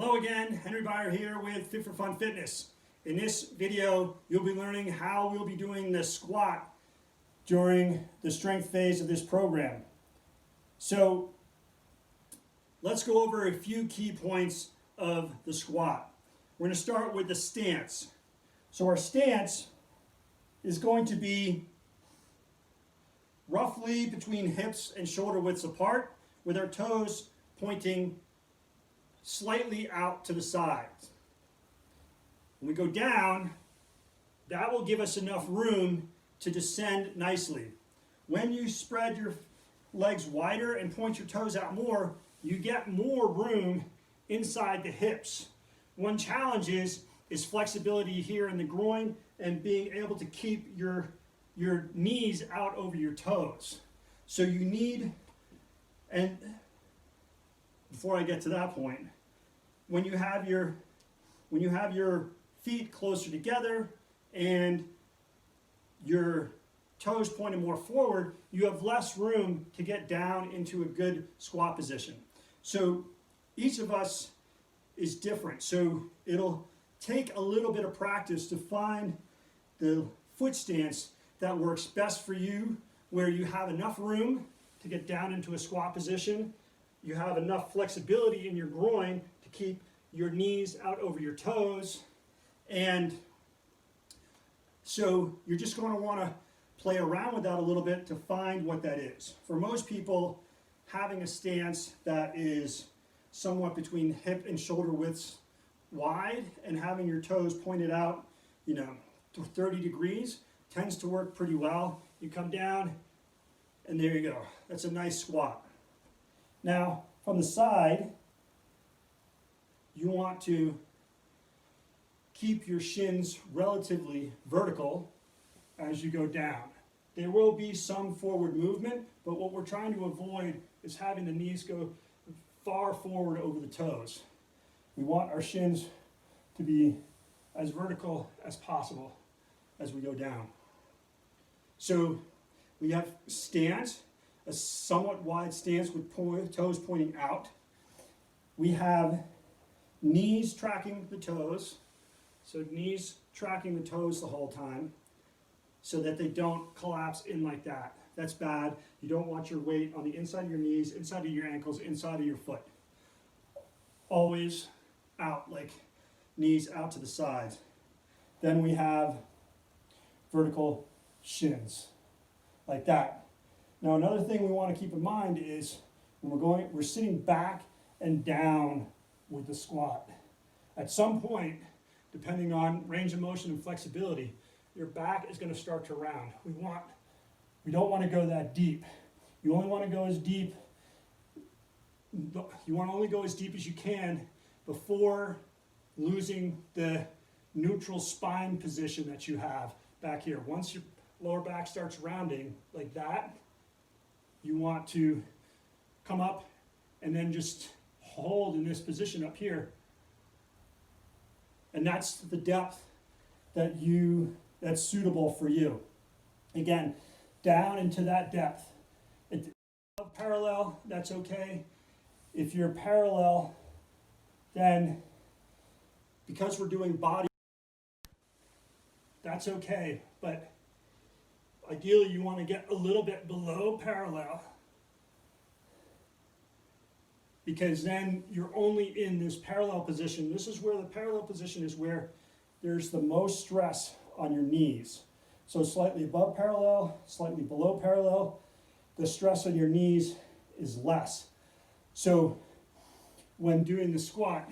Hello again, Henry Beyer here with Fit for Fun Fitness. In this video, you'll be learning how we'll be doing the squat during the strength phase of this program. So, let's go over a few key points of the squat. We're going to start with the stance. So our stance is going to be roughly between hips and shoulder widths apart, with our toes pointing slightly out to the sides. When we go down, that will give us enough room to descend nicely. When you spread your legs wider and point your toes out more, you get more room inside the hips. One challenge is flexibility here in the groin and being able to keep your knees out over your toes. So you need, and before I get to that point, when you have your feet closer together and your toes pointed more forward, you have less room to get down into a good squat position. So each of us is different. So it'll take a little bit of practice to find the foot stance that works best for you, where you have enough room to get down into a squat position, you have enough flexibility in your groin to keep your knees out over your toes, and so you're just going to want to play around with that a little bit to find what that is. For most people, having a stance that is somewhat between hip and shoulder widths wide and having your toes pointed out, to 30 degrees tends to work pretty well. You come down and there you go. That's a nice squat. Now, from the side, you want to keep your shins relatively vertical as you go down. There will be some forward movement, but what we're trying to avoid is having the knees go far forward over the toes. We want our shins to be as vertical as possible as we go down. So we have stance, a somewhat wide stance with toes pointing out. We have knees tracking the toes, so knees tracking the toes the whole time so that they don't collapse in like that. That's bad. You don't want your weight on the inside of your knees, inside of your ankles, inside of your foot. Always out, like knees out to the sides. Then we have vertical shins, like that. Now another thing we want to keep in mind is when we're sitting back and down with the squat. At some point, depending on range of motion and flexibility, your back is going to start to round. We don't want to go that deep. You only want to go as deep. You want to only go as deep as you can before losing the neutral spine position that you have back here. Once your lower back starts rounding like that, you want to come up and then just hold in this position up here. And that's the depth that's suitable for you. Again, down into that depth. If you're parallel, that's okay. If you're parallel, then because we're doing body, that's okay. But ideally, you want to get a little bit below parallel, because then you're only in this parallel position. This is where the parallel position is where there's the most stress on your knees. So slightly above parallel, slightly below parallel, the stress on your knees is less. So when doing the squat,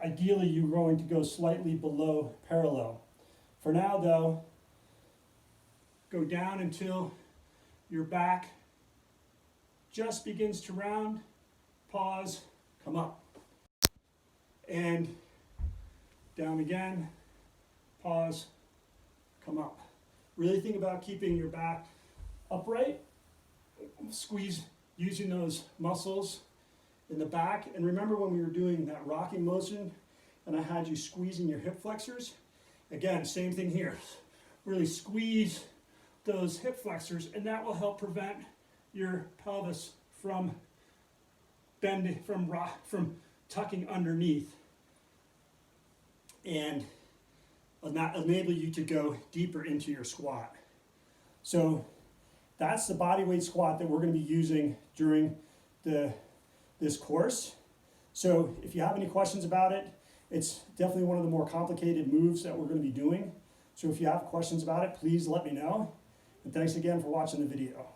ideally you're going to go slightly below parallel. For now though, go down until your back just begins to round. Pause, come up, and down again, pause, come up. Really think about keeping your back upright, squeeze using those muscles in the back, and remember when we were doing that rocking motion and I had you squeezing your hip flexors? Again, same thing here. Really squeeze those hip flexors, and that will help prevent your pelvis from tucking underneath and enable you to go deeper into your squat. So that's the bodyweight squat that we're going to be using during this course. So if you have any questions about it, it's definitely one of the more complicated moves that we're going to be doing. So if you have questions about it, please let me know. And thanks again for watching the video.